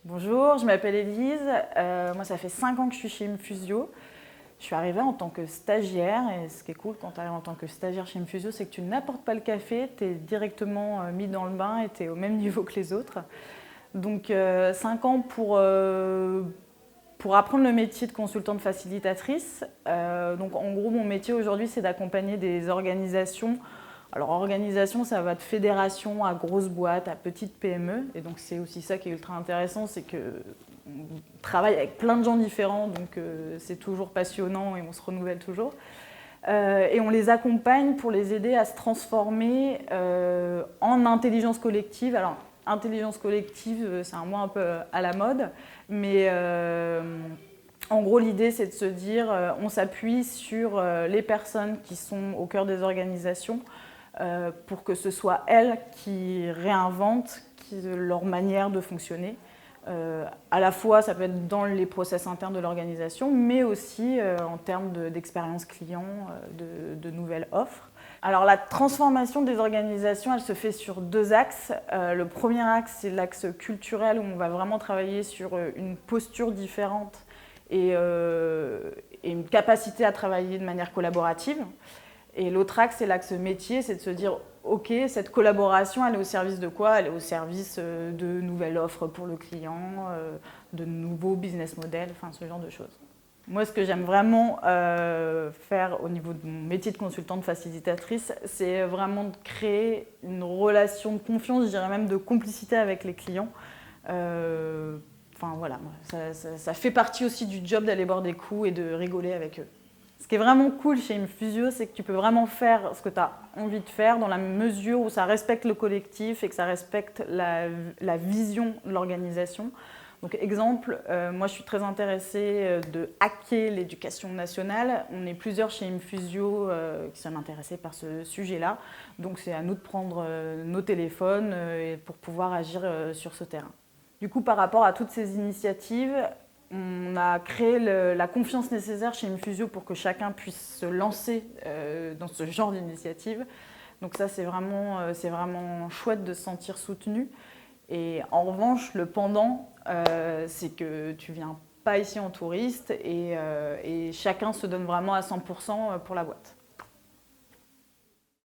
Bonjour, je m'appelle Élise. Moi, ça fait 5 ans que je suis chez Infusio. Je suis arrivée en tant que stagiaire et ce qui est cool quand tu arrives en tant que stagiaire chez Infusio, c'est que tu n'apportes pas le café, tu es directement mis dans le bain et tu es au même niveau que les autres. Donc 5 ans pour apprendre le métier de consultante facilitatrice. Donc en gros, mon métier aujourd'hui, c'est d'accompagner des organisations. Alors organisation, ça va de fédération à grosse boîte, à petite PME. Et donc c'est aussi ça qui est ultra intéressant, c'est qu'on travaille avec plein de gens différents, donc c'est toujours passionnant et on se renouvelle toujours. Et on les accompagne pour les aider à se transformer en intelligence collective. Alors, intelligence collective, c'est un mot un peu à la mode, mais en gros, l'idée, c'est de se dire, on s'appuie sur les personnes qui sont au cœur des organisations pour que ce soit elles qui réinventent leur manière de fonctionner. À la fois, ça peut être dans les process internes de l'organisation, mais aussi en termes d'expérience client, de nouvelles offres. Alors la transformation des organisations, elle se fait sur 2 axes. Le premier axe, c'est l'axe culturel, où on va vraiment travailler sur une posture différente et une capacité à travailler de manière collaborative. Et l'autre axe, c'est l'axe métier, c'est de se dire ok, cette collaboration, elle est au service de quoi? Elle est au service de nouvelles offres pour le client, de nouveaux business models, enfin ce genre de choses. Moi, ce que j'aime vraiment faire au niveau de mon métier de consultante facilitatrice, c'est vraiment de créer une relation de confiance, je dirais même de complicité avec les clients. Enfin voilà, ça fait partie aussi du job d'aller boire des coups et de rigoler avec eux. Ce qui est vraiment cool chez Infusio, c'est que tu peux vraiment faire ce que tu as envie de faire dans la mesure où ça respecte le collectif et que ça respecte la vision de l'organisation. Donc exemple, moi je suis très intéressée de hacker l'éducation nationale. On est plusieurs chez Infusio qui sommes intéressés par ce sujet-là. Donc c'est à nous de prendre nos téléphones pour pouvoir agir sur ce terrain. Du coup, par rapport à toutes ces initiatives, on a créé la confiance nécessaire chez Infusio pour que chacun puisse se lancer dans ce genre d'initiative. Donc ça, c'est vraiment chouette de se sentir soutenu. Et en revanche, le pendant, c'est que tu viens pas ici en touriste et chacun se donne vraiment à 100% pour la boîte.